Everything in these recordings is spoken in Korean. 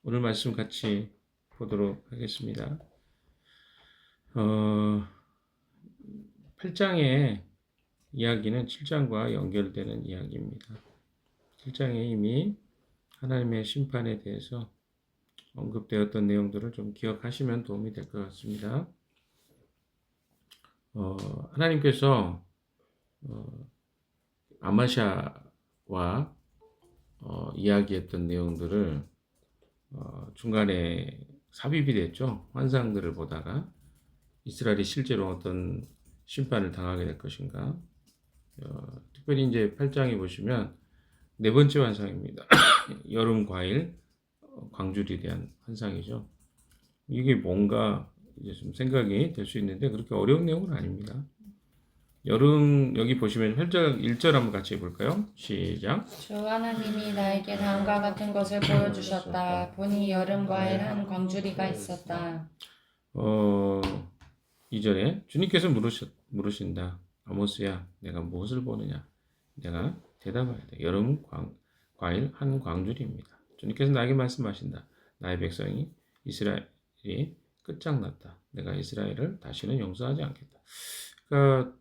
오늘 말씀 같이 보도록 하겠습니다. 8장의 이야기는 7장과 연결되는 이야기입니다. 7장에 이미 하나님의 심판에 대해서 언급되었던 내용들을 좀 기억하시면 도움이 될 것 같습니다. 하나님께서 아마샤와 이야기했던 내용들을 중간에 삽입이 됐죠. 환상들을 보다가 이스라엘이 실제로 어떤 심판을 당하게 될 것인가. 특별히 이제 8장에 보시면 네 번째 환상입니다. 여름 과일 광줄이 대한 환상이죠. 이게 뭔가 이제 좀 생각이 될 수 있는데 그렇게 어려운 내용은 아닙니다. 여름 여기 보시면 8절 1절 한번 같이 해볼까요? 시작. 주 하나님이 나에게 다음과 같은 것을 보여주셨다. 보니 여름 과일 한 광주리가 있었다. 2절에 주님께서 물으신다. 아모스야, 내가 무엇을 보느냐? 내가 대답해야 돼. 여름 과일 한 광주리입니다. 주님께서 나에게 말씀하신다. 나의 백성이 이스라엘이 끝장났다. 내가 이스라엘을 다시는 용서하지 않겠다. 그러니까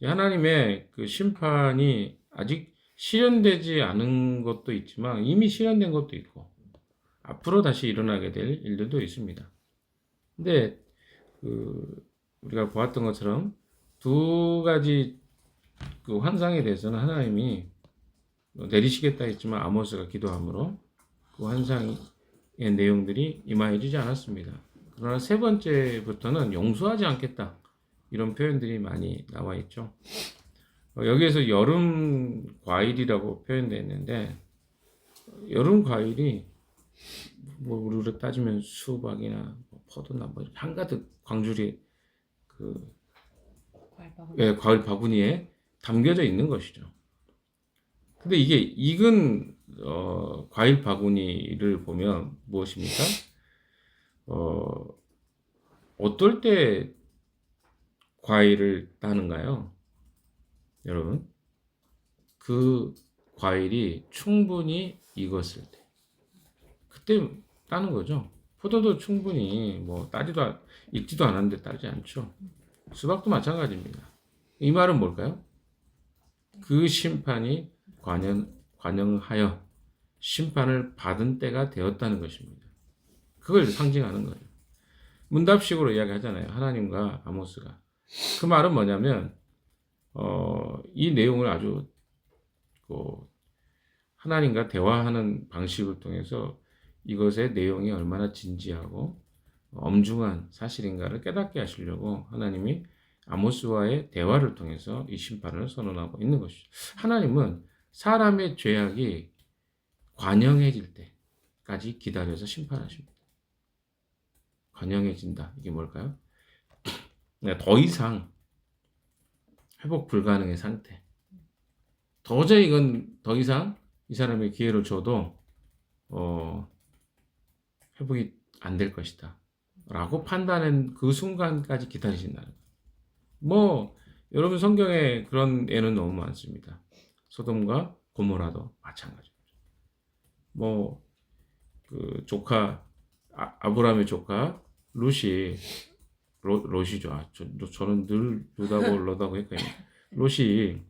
하나님의 그 심판이 아직 실현되지 않은 것도 있지만 이미 실현된 것도 있고 앞으로 다시 일어나게 될 일들도 있습니다. 근데 우리가 보았던 것처럼 두 가지 그 환상에 대해서는 하나님이 내리시겠다 했지만 아모스가 기도함으로 그 환상의 내용들이 임하여지지 않았습니다. 그러나 세 번째부터는 용서하지 않겠다. 이런 표현들이 많이 나와 있죠. 여기에서 여름 과일이라고 표현되어 있는데 여름 과일이 뭐 우리로 따지면 수박이나 포도나 뭐 이렇게 한가득 광주리 과일 바구니에 담겨져 있는 것이죠. 근데 이게 익은 과일 바구니를 보면 무엇입니까? 어떨 때 과일을 따는가요? 여러분, 그 과일이 충분히 익었을 때, 그때 따는 거죠. 포도도 충분히 뭐 익지도 않았는데 따지 않죠. 수박도 마찬가지입니다. 이 말은 뭘까요? 그 심판이 관영하여 심판을 받은 때가 되었다는 것입니다. 그걸 상징하는 거예요. 문답식으로 이야기하잖아요. 하나님과 아모스가. 그 말은 뭐냐면 이 내용을 아주 하나님과 대화하는 방식을 통해서 이것의 내용이 얼마나 진지하고 엄중한 사실인가를 깨닫게 하시려고 하나님이 아모스와의 대화를 통해서 이 심판을 선언하고 있는 것이죠. 하나님은 사람의 죄악이 관영해질 때까지 기다려서 심판하십니다. 관영해진다. 이게 뭘까요? 더 이상 회복 불가능의 상태. 도저히 이건 더 이상 이 사람의 기회를 줘도 회복이 안 될 것이다. 라고 판단한 그 순간까지 기다리신다는 거예요. 뭐 여러분 성경에 그런 예는 너무 많습니다. 소돔과 고모라도 마찬가지입니다. 뭐 그 조카 아브라함의 조카 롯이죠. 저는 늘 루다고 했거든요. 롯이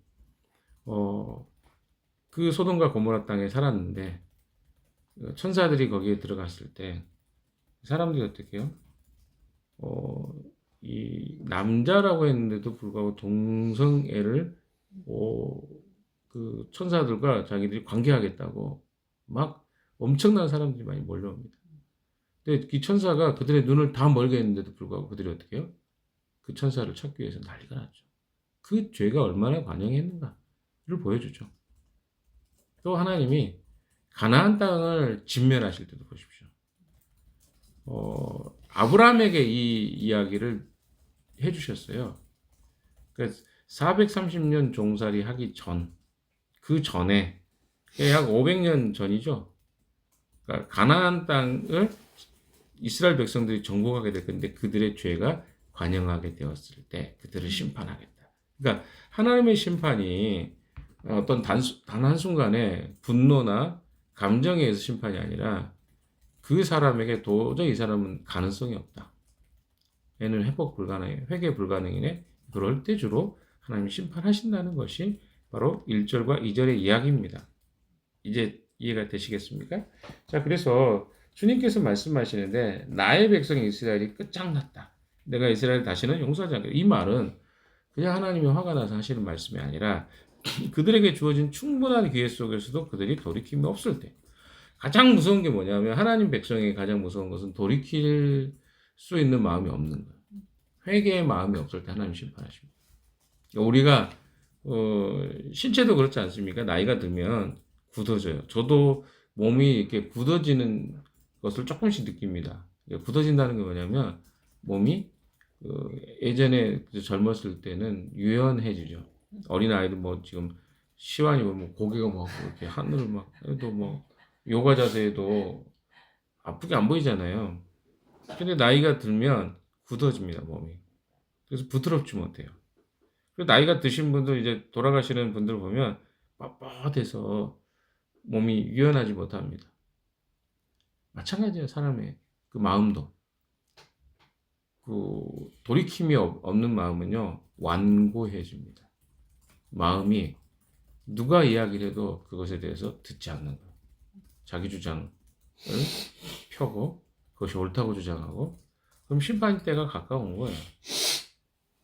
그 소돔과 고모라 땅에 살았는데 천사들이 거기에 들어갔을 때 사람들이 어떻게 해요? 이 남자라고 했는데도 불구하고 동성애를 그 천사들과 자기들이 관계하겠다고 막 엄청난 사람들이 많이 몰려옵니다. 근데 이 천사가 그들의 눈을 다 멀게 했는데도 불구하고 그들이 어떻게 해요? 그 천사를 찾기 위해서 난리가 났죠. 그 죄가 얼마나 관영했는가를 보여주죠. 또 하나님이 가나안 땅을 진멸하실 때도 보십시오. 아브라함에게 이 이야기를 해주셨어요. 그래서 430년 종살이 하기 그 전에 약 500년 전이죠. 그러니까 가나안 땅을 이스라엘 백성들이 정복하게 될 건데 그들의 죄가 관영하게 되었을 때 그들을 심판하겠다. 그러니까 하나님의 심판이 어떤 단 한순간에 분노나 감정에 의해서 심판이 아니라 그 사람에게 도저히 이 사람은 가능성이 없다. 얘는 회복 불가능해, 회개 불가능이네. 그럴 때 주로 하나님이 심판하신다는 것이 바로 1절과 2절의 이야기입니다. 이제 이해가 되시겠습니까? 자, 그래서 주님께서 말씀하시는데 나의 백성 이스라엘이 끝장났다. 내가 이스라엘 다시는 용서하지 않겠다. 이 말은 그냥 하나님이 화가 나서 하시는 말씀이 아니라 그들에게 주어진 충분한 기회 속에서도 그들이 돌이킴이 없을 때 가장 무서운 게 뭐냐면 하나님 백성에게 가장 무서운 것은 돌이킬 수 있는 마음이 없는 거예요. 회개의 마음이 없을 때 하나님 심판하십니다. 우리가 신체도 그렇지 않습니까? 나이가 들면 굳어져요. 저도 몸이 이렇게 굳어지는 것을 조금씩 느낍니다. 굳어진다는 게 뭐냐면 몸이 예전에 젊었을 때는 유연해지죠. 어린 아이들 뭐 지금 시완이 뭐 고개가 막 이렇게 하늘을 막 해도 뭐 요가 자세도 아프게 안 보이잖아요. 근데 나이가 들면 굳어집니다, 몸이. 그래서 부드럽지 못해요. 그리고 나이가 드신 분들 이제 돌아가시는 분들 보면 뻣뻣해서 몸이 유연하지 못합니다. 마찬가지예요, 사람의 그 마음도. 그 돌이킴이 없는 마음은요, 완고해집니다. 마음이 누가 이야기를 해도 그것에 대해서 듣지 않는 거예요. 자기 주장을 펴고 그것이 옳다고 주장하고 그럼 심판 때가 가까운 거예요.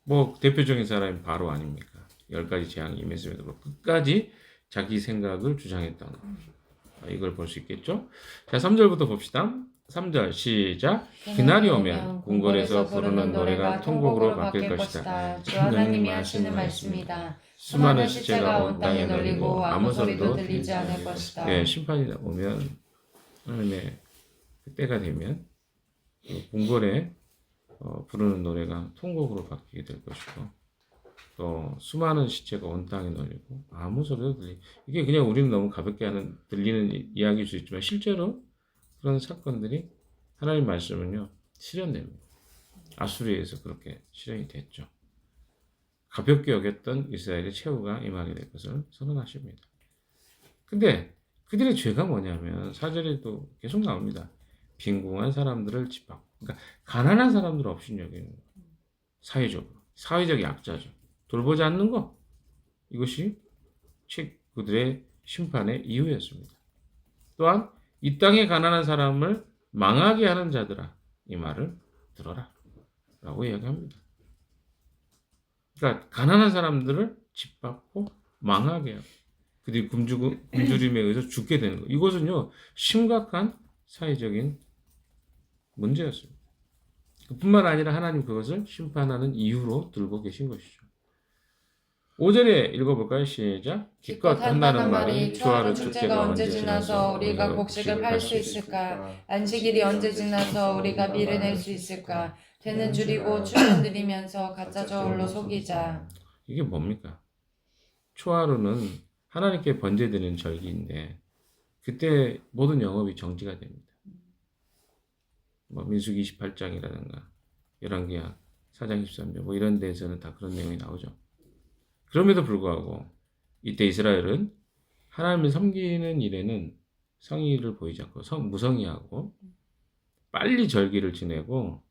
뭐 대표적인 사람이 바로 아닙니까? 10가지 재앙이 임했음에도 끝까지 자기 생각을 주장했다는 거. 이걸 볼 수 있겠죠? 자, 3절부터 봅시다. 3절 시작. 그날이 오면 궁궐에서 부르는 노래가 통곡으로 바뀔 것이다. 주 하나님이 하시는 말씀이다. 수많은 시체가 온 땅에 널리고 아무 소리도 들리지 않을 것이다. 네, 심판이 오면 하나님의 그때가 되면 궁궐에 부르는 노래가 통곡으로 바뀌게 될 것이고 또 수많은 시체가 온 땅에 널리고 아무 소리도 이게 그냥 우리는 너무 가볍게 들리는 이야기일 수 있지만 실제로 그런 사건들이 하나님 말씀은요 실현됩니다. 아수리에서 그렇게 실현이 됐죠. 가볍게 여겼던 이스라엘의 최후가 임하게 될 것을 선언하십니다. 근데 그들의 죄가 뭐냐면 4절에도 계속 나옵니다. 빈궁한 사람들을 짓밟고 그러니까 가난한 사람들 없인 여기는 사회적으로 사회적 약자죠. 돌보지 않는 거 이것이 그들의 심판의 이유였습니다. 또한 이 땅에 가난한 사람을 망하게 하는 자들아 이 말을 들어라 라고 이야기합니다. 그러니까 가난한 사람들을 짓밟고 망하게 하고 그들이 굶주림에 의해서 죽게 되는 거 이것은요 심각한 사회적인 문제였습니다. 뿐만 아니라 하나님 그것을 심판하는 이유로 들고 계신 것이죠. 5절에 읽어볼까요? 시작. 기껏 한다는 말이 초하루 축제가 언제 지나서 우리가 곡식을 팔 수 있을까? 안식일이 언제 지나서 우리가 밀을 낼 수 있을까? 되는 줄이고 주문 드리면서 가짜 저울로 속이자. 이게 뭡니까? 초하루는 하나님께 번제드리는 절기인데 그때 모든 영업이 정지가 됩니다. 뭐 민수기 28장이라든가 열왕기하 4장 13절 뭐 이런 데에서는 다 그런 내용이 나오죠. 그럼에도 불구하고 이때 이스라엘은 하나님을 섬기는 일에는 성의를 보이지 않고 무성의하고 빨리 절기를 지내고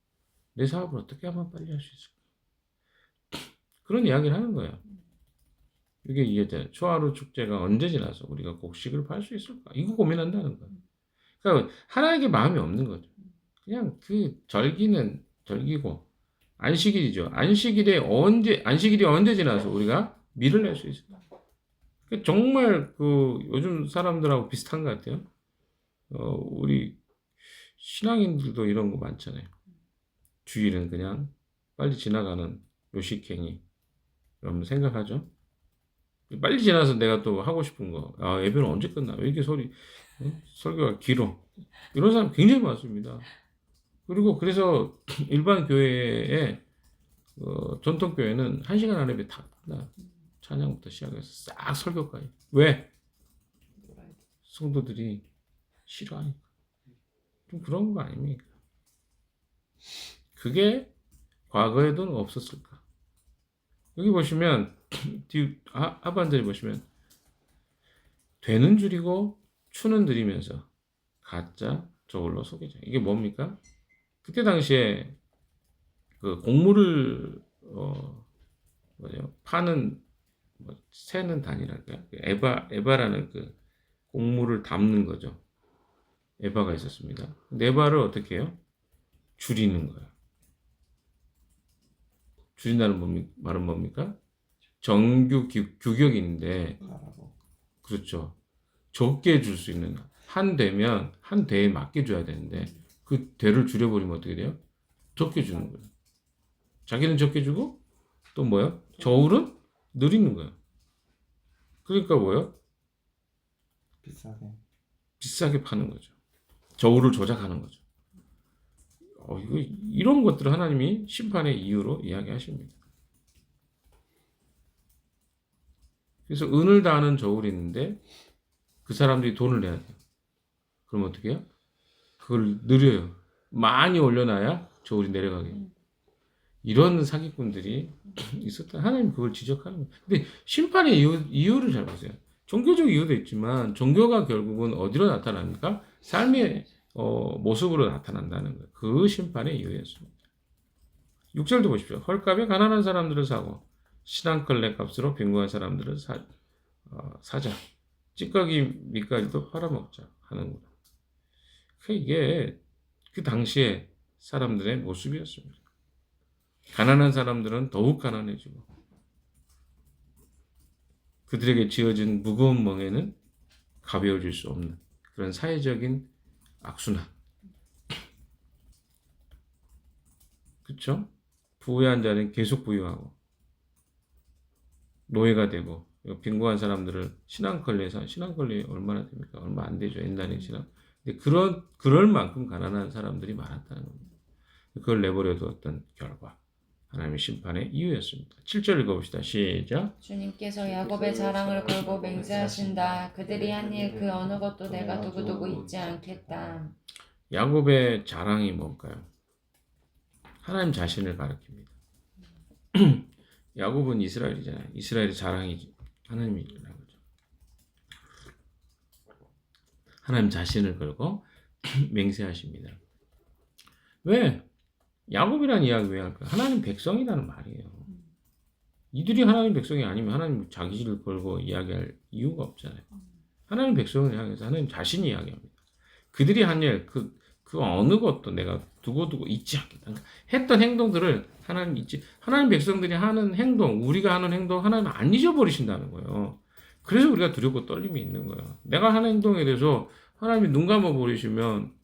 내 사업을 어떻게 하면 빨리 할 수 있을까? 그런 이야기를 하는 거예요. 이게 이해돼요. 초하루 축제가 언제 지나서 우리가 곡식을 팔 수 있을까? 이거 고민한다는 거예요. 그러니까 하나님께 마음이 없는 거죠. 그냥 그 절기는 절기고 안식일이죠. 안식일이 언제 지나서 우리가 밀을 낼 수 있을까? 정말 요즘 사람들하고 비슷한 것 같아요. 우리 신앙인들도 이런 거 많잖아요. 주일은 그냥 빨리 지나가는 요식행위. 여러분 생각하죠? 빨리 지나서 내가 또 하고 싶은 거. 예배는 언제 끝나? 왜 이렇게 설교가 길어? 이런 사람 굉장히 많습니다. 그리고 그래서 일반 교회에 전통 교회는 1시간 안에 다 끝나. 찬양부터 시작해서 싹 설교까지. 왜? 성도들이 싫어하니까. 좀 그런 거 아닙니까? 그게 과거에도 없었을까? 여기 보시면 하반절에 보시면 되는 줄이고 추는 들이면서 가짜 저울로 속이자. 이게 뭡니까? 그때 당시에 그 곡물을 뭐죠? 파는 뭐 세는 단위랄까요? 에바라는 그 곡물을 담는 거죠. 에바가 있었습니다. 근데 에바를 어떻게 해요? 줄이는 거예요. 줄인다는 말은 뭡니까? 정규 규격인데 가라고. 그렇죠. 적게 줄 수 있는 한 대면 한 대에 맞게 줘야 되는데 그 대를 줄여버리면 어떻게 돼요? 적게 주는 거예요. 자기는 적게 주고 또 뭐요? 저울은 느리는 거예요. 그러니까 뭐요? 비싸게. 비싸게 파는 거죠. 저울을 조작하는 거죠. 이런 것들을 하나님이 심판의 이유로 이야기하십니다. 그래서 은을 다하는 저울이 있는데 그 사람들이 돈을 내야 돼요. 그럼 어떻게 해요? 그걸 느려요. 많이 올려놔야 저울이 내려가게. 이런 사기꾼들이 있었다. 하나님 그걸 지적하는 거예요. 근데 심판의 이유를 잘 보세요. 종교적 이유도 있지만 종교가 결국은 어디로 나타납니까? 삶의 모습으로 나타난다는 거예요. 그 심판의 이유였습니다. 6절도 보십시오. 헐값에 가난한 사람들을 사고 신한컬레 값으로 빈곤한 사람들을 사자. 찌꺼기 밑가지도 팔아먹자 하는구나. 이게 그 당시에 사람들의 모습이었습니다. 가난한 사람들은 더욱 가난해지고 그들에게 지어진 무거운 멍에는 가벼워질 수 없는 그런 사회적인 악순환. 그렇죠? 부유한 자는 계속 부유하고 노예가 되고 빈곤한 사람들을 신앙컬레 얼마나 됩니까? 얼마 안 되죠. 옛날에 신앙. 근데 그럴 만큼 가난한 사람들이 많았다는 겁니다. 그걸 내버려 두었던 결과 하나님의 심판의 이유였습니다. 7절 읽어봅시다. 시작. 주님께서 야곱의 자랑을 걸고 맹세하신다. 그들이 한 일 그 어느 것도 내가 두고두고 잊지 않겠다. 야곱의 자랑이 뭘까요? 하나님 자신을 가리킵니다. 야곱은 이스라엘이잖아요. 이스라엘의 자랑이 하나님이라는 거죠. 하나님 자신을 걸고 맹세하십니다. 왜? 야곱이라는 이야기 왜 할까요? 하나님 백성이라는 말이에요. 이들이 하나님 백성이 아니면 하나님 자기를 걸고 이야기할 이유가 없잖아요. 하나님 백성을 향해서 하나님 자신이 이야기합니다. 그들이 한 일, 그 어느 것도 내가 두고두고 잊지 않겠다. 그러니까 했던 행동들을 하나님 백성들이 하는 행동, 우리가 하는 행동 하나님 안 잊어버리신다는 거예요. 그래서 우리가 두렵고 떨림이 있는 거예요. 내가 하는 행동에 대해서 하나님이 눈 감아 버리시면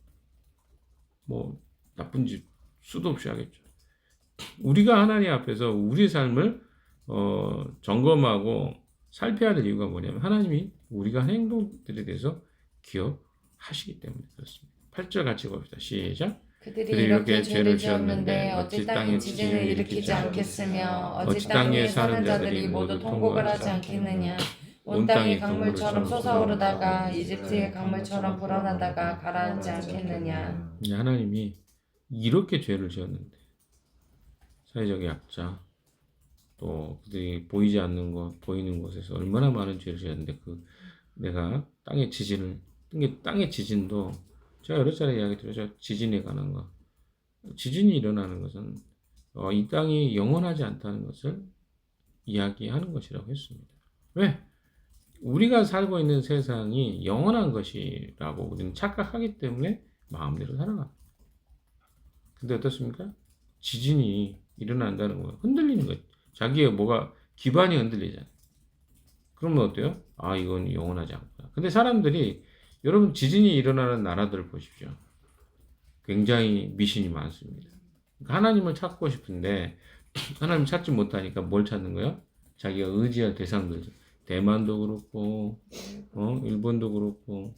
뭐 나쁜 짓 수도 없이 하겠죠. 우리가 하나님 앞에서 우리의 삶을 점검하고 살펴야 될 이유가 뭐냐면 하나님이 우리가 한 행동들에 대해서 기억하시기 때문에 그렇습니다. 8절 같이 봅시다. 시작. 그들이 이렇게 죄를 지었는데 어찌 땅에 지진을 일으키지 않겠으며 어찌 땅에 사는 자들이 모두 통곡을 하지 않겠느냐. 온 땅이 강물처럼 솟아오르다가 이집트의 강물처럼 불어나다가 가라앉지 않겠느냐. 하나님이 이렇게 죄를 지었는데 사회적 약자 또 그들이 보이지 않는 것 보이는 곳에서 얼마나 많은 죄를 지었는데 내가 땅의 지진도 제가 여러 차례 이야기 드렸죠. 지진에 관한 거. 지진이 일어나는 것은 이 땅이 영원하지 않다는 것을 이야기하는 것이라고 했습니다. 왜? 우리가 살고 있는 세상이 영원한 것이라고 우리는 착각하기 때문에 마음대로 살아갑니다. 근데 어떻습니까? 지진이 일어난다는 거예요. 흔들리는 거예요. 자기의 기반이 흔들리잖아요. 그러면 어때요? 이건 영원하지 않구나. 근데 사람들이 여러분 지진이 일어나는 나라들을 보십시오. 굉장히 미신이 많습니다. 하나님을 찾고 싶은데 하나님 찾지 못하니까 뭘 찾는 거예요? 자기가 의지할 대상들. 대만도 그렇고 일본도 그렇고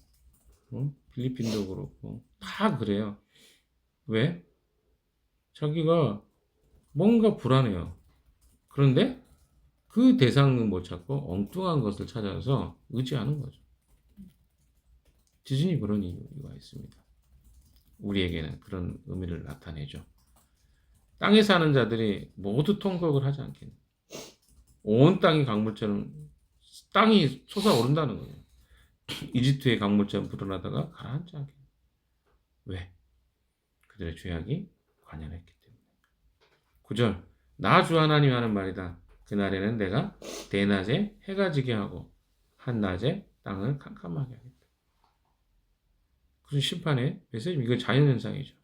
필리핀도 그렇고 다 그래요. 왜? 자기가 뭔가 불안해요. 그런데 그 대상은 못 찾고 엉뚱한 것을 찾아서 의지하는 거죠. 지진이 그런 이유가 있습니다. 우리에게는 그런 의미를 나타내죠. 땅에 사는 자들이 모두 통곡을 하지 않겠네. 온 땅이 강물처럼 땅이 솟아오른다는 거예요. 이집트의 강물처럼 불어나다가 가라앉지 않겠네. 왜? 그들의 죄악이 관연했기 때문에. 9절 나 주 하나님 하는 말이다. 그날에는 내가 대낮에 해가 지게 하고 한낮에 땅을 캄캄하게 하겠다. 그런 심판의 메시지, 이거 자연현상이죠.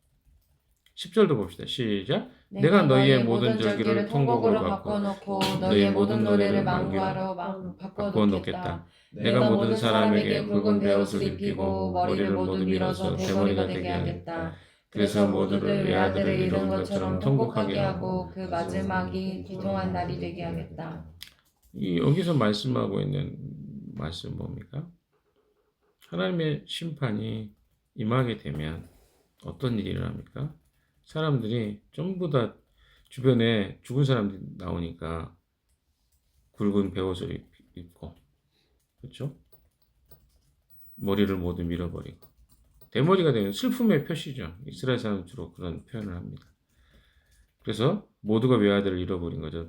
10절도 봅시다. 시작. 내가 너희의 모든 절기를 통곡으로 바꿔놓고 너희의 모든 노래를 망구하러 바꿔놓겠다. 바꿔놓겠다. 내가 모든 사람에게 붉은 베옷을 입히고 머리를 모두 밀어서 대머리가 되게 하겠다. 그래서 모두를 외아들을 이룬 것처럼 통곡하게 하고 그 마지막이 비통한 날이 되게 하겠다. 이 여기서 말씀하고 있는 말씀 뭡니까? 하나님의 심판이 임하게 되면 어떤 일이 일어납니까? 사람들이 전부 다 주변에 죽은 사람들이 나오니까 굵은 베옷을 입고, 그렇죠? 머리를 모두 밀어버리고 대머리가 되면 슬픔의 표시죠. 이스라엘 사람은 주로 그런 표현을 합니다. 그래서 모두가 외아들을 잃어버린 거죠.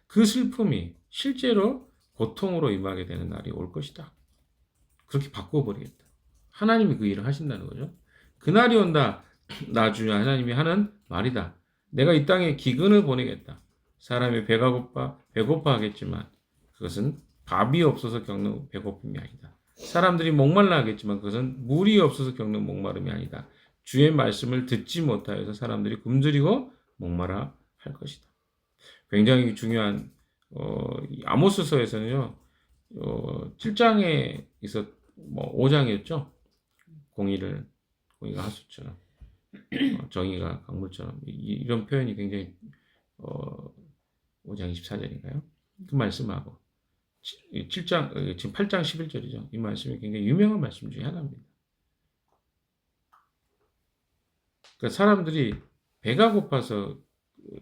그 슬픔이 실제로 고통으로 임하게 되는 날이 올 것이다. 그렇게 바꿔버리겠다. 하나님이 그 일을 하신다는 거죠. 그날이 온다. 나중에 하나님이 하는 말이다. 내가 이 땅에 기근을 보내겠다. 사람이 배고파 하겠지만 그것은 밥이 없어서 겪는 배고픔이 아니다. 사람들이 목말라 하겠지만 그것은 물이 없어서 겪는 목마름이 아니다. 주의 말씀을 듣지 못하여서 사람들이 굶주리고 목마라 할 것이다. 굉장히 중요한 아모스서에서는요. 7장에 있었 5장이었죠. 공의가 하수처럼 정의가 강물처럼 이런 표현이 굉장히 5장 24절인가요? 그 말씀하고 7장 지금 8장 11절이죠. 이 말씀이 굉장히 유명한 말씀 중에 하나입니다. 그러니까 사람들이 배가 고파서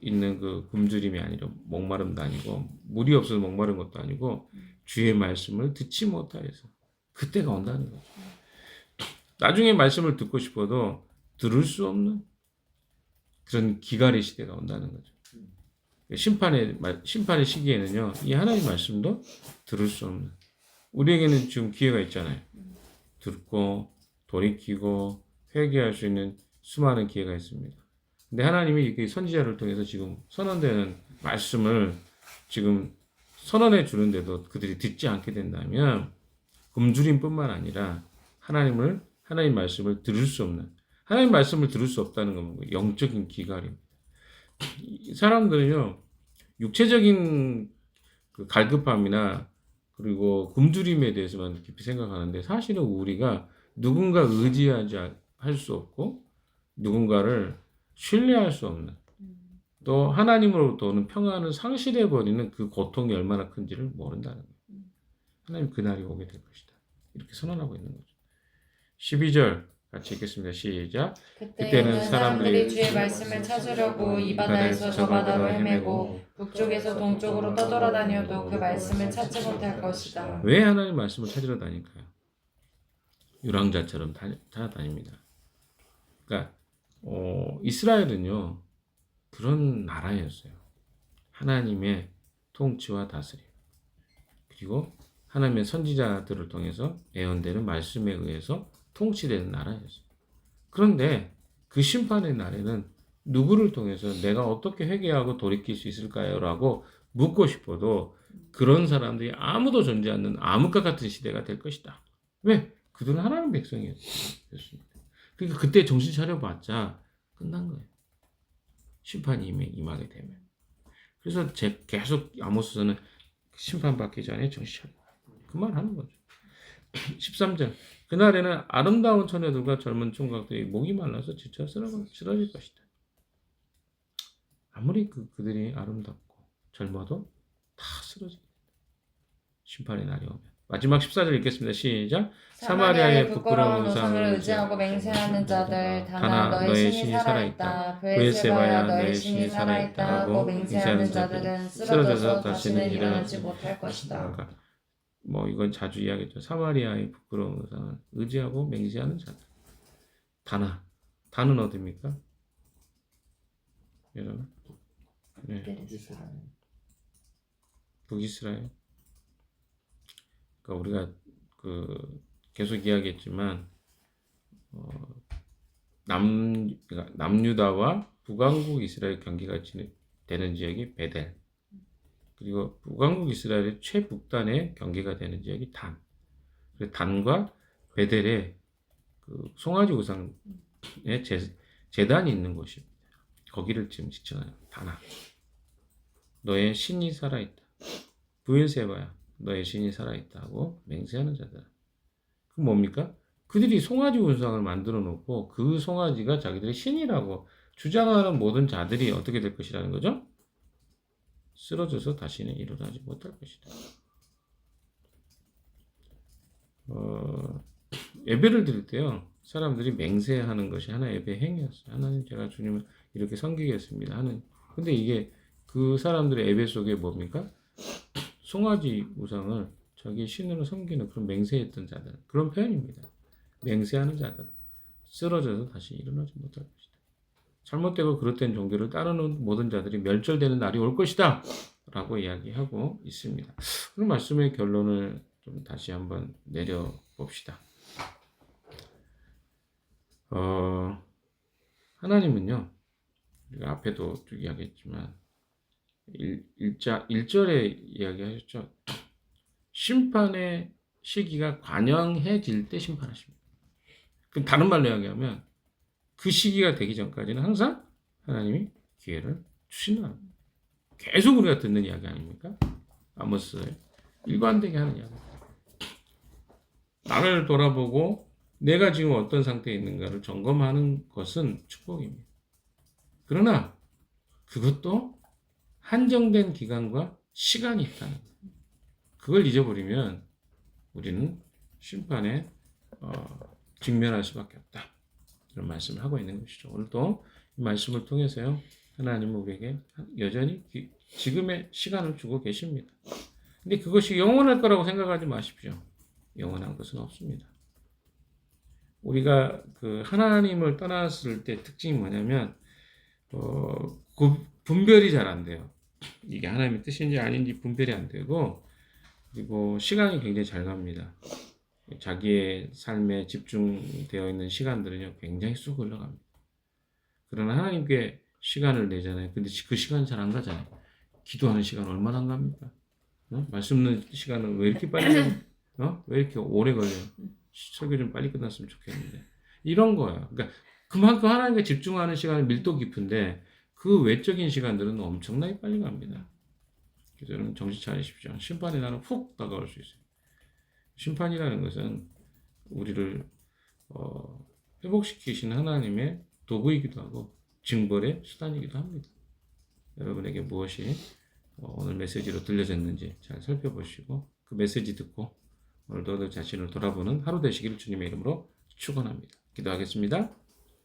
있는 그 굶주림이 아니라 목마름도 아니고 물이 없어서 목마른 것도 아니고 주의 말씀을 듣지 못하여서 그때가 온다는 거죠. 나중에 말씀을 듣고 싶어도 들을 수 없는 그런 기갈의 시대가 온다는 거죠. 심판의 시기에는요, 이 하나님 말씀도 들을 수 없는, 우리에게는 지금 기회가 있잖아요. 듣고 돌이키고 회개할 수 있는 수많은 기회가 있습니다. 근데 하나님이 이렇게 선지자를 통해서 지금 선언되는 말씀을 지금 선언해 주는데도 그들이 듣지 않게 된다면 굶주림뿐만 아니라 하나님 말씀을 들을 수 없는, 하나님 말씀을 들을 수 없다는 건 영적인 기갈입니다. 사람들은요, 육체적인 그 갈급함이나 그리고 굶주림에 대해서만 깊이 생각하는데 사실은 우리가 누군가 의지하지 할 수 없고 누군가를 신뢰할 수 없는, 또 하나님으로부터 오는 평안을 상실해 버리는 그 고통이 얼마나 큰지를 모른다는 거예요. 하나님 그날이 오게 될 것이다. 이렇게 선언하고 있는 거죠. 12절 같이 읽겠습니다. 시작. 그때는 사람들이 주의 말씀을 찾으려고 이 바다에서 저 바다로 헤매고 북쪽에서 동쪽으로 떠돌아다녀도 그 말씀을 찾지 못할 것이다. 왜 하나님 말씀을 찾으러 다닐까요? 유랑자처럼 찾아다닙니다. 그러니까 이스라엘은요 그런 나라였어요. 하나님의 통치와 다스림, 그리고 하나님의 선지자들을 통해서 예언되는 말씀에 의해서 통치되는 나라였어요. 그런데 그 심판의 날에는 누구를 통해서 내가 어떻게 회개하고 돌이킬 수 있을까요? 라고 묻고 싶어도 그런 사람들이 아무도 존재하지 않는 암흑과 같은 시대가 될 것이다. 왜? 그들은 하나님 백성이었습니다. 그러니까 그때 정신 차려봤자 끝난 거예요. 심판이 임하게 되면. 그래서 계속 아모스서는 심판받기 전에 정신 차려. 그 말 하는 거죠. 13절. 그날에는 아름다운 처녀들과 젊은 총각들이 목이 말라서 지쳐 쓰러질 것이다. 아무리 그들이 아름답고 젊어도 다 쓰러집니다. 심판의 날이 오면. 마지막 14절 읽겠습니다. 시작. 사마리아의 부끄러운 우상을 의지하고 맹세하는 자들 다나 너의 신이 살아있다. 브엘세바야 너의 신이 살아있다 하고 맹세하는 자들은 쓰러져서 다시는 일어나지 못할 것이다. 그러니까 이건 자주 이야기했죠. 사마리아의 부끄러운 우상을 의지하고 맹세하는 자들. 다는 어디입니까? 여러분? 네. 북이스라엘. 그러니까 우리가 계속 이야기했지만 그러니까 남유다와 북왕국 이스라엘 경계가 되는 지역이 베델. 그리고 북왕국 이스라엘의 최북단의 경계가 되는 지역이 단. 그래서 단과 베델의 그 송아지 우상의 제단이 있는 곳입니다. 거기를 지금 지칭하는 단아. 너의 신이 살아있다. 부엘세바야, 너의 신이 살아있다고 맹세하는 자들. 그 뭡니까? 그들이 송아지 우상을 만들어 놓고 그 송아지가 자기들의 신이라고 주장하는 모든 자들이 어떻게 될 것이라는 거죠? 쓰러져서 다시는 일어나지 못할 것이다. 예배를 드릴 때요, 사람들이 맹세하는 것이 하나의 예배 행위였어요. 하나님, 제가 주님을 이렇게 섬기겠습니다 하는. 근데 이게 그 사람들의 예배 속에 뭡니까? 송아지 우상을 자기 신으로 섬기는 그런 맹세했던 자들, 그런 표현입니다. 맹세하는 자들, 쓰러져서 다시 일어나지 못할 것이다. 잘못되고 그릇된 종교를 따르는 모든 자들이 멸절되는 날이 올 것이다 라고 이야기하고 있습니다. 오늘 말씀의 결론을 좀 다시 한번 내려봅시다. 하나님은요, 우리가 앞에도 쭉 이야기했지만 1절에 이야기하셨죠. 심판의 시기가 관영해질 때 심판하십니다. 그럼 다른 말로 이야기하면 그 시기가 되기 전까지는 항상 하나님이 기회를 주신다. 계속 우리가 듣는 이야기 아닙니까? 아모스의 일관되게 하는 이야기. 나를 돌아보고 내가 지금 어떤 상태에 있는가를 점검하는 것은 축복입니다. 그러나 그것도 한정된 기간과 시간이 있다는 거예요. 그걸 잊어버리면 우리는 심판에 직면할 수밖에 없다. 이런 말씀을 하고 있는 것이죠. 오늘도 이 말씀을 통해서요, 하나님은 우리에게 여전히 지금의 시간을 주고 계십니다. 근데 그것이 영원할 거라고 생각하지 마십시오. 영원한 것은 없습니다. 우리가 그 하나님을 떠났을 때 특징이 뭐냐면 분별이 잘 안 돼요. 이게 하나님의 뜻인지 아닌지 분별이 안 되고, 그리고 시간이 굉장히 잘 갑니다. 자기의 삶에 집중되어 있는 시간들은요, 굉장히 쑥 흘러갑니다. 그러나 하나님께 시간을 내잖아요. 근데 그 시간 잘 안 가잖아요. 기도하는 시간 얼마나 안 갑니까? 말씀 듣는 시간은 왜 이렇게 빨리 왜 이렇게 오래 걸려요? 설교 좀 빨리 끝났으면 좋겠는데. 이런 거예요. 그러니까 그만큼 하나님께 집중하는 시간은 밀도 깊은데 그 외적인 시간들은 엄청나게 빨리 갑니다. 그래서 여러분 정신 차리십시오. 심판의 날은 훅 다가올 수 있어요. 심판이라는 것은 우리를 회복시키시는 하나님의 도구이기도 하고 징벌의 수단이기도 합니다. 여러분에게 무엇이 오늘 메시지로 들려졌는지 잘 살펴보시고 그 메시지 듣고 오늘도 내 자신을 돌아보는 하루 되시기를 주님의 이름으로 축원합니다. 기도하겠습니다.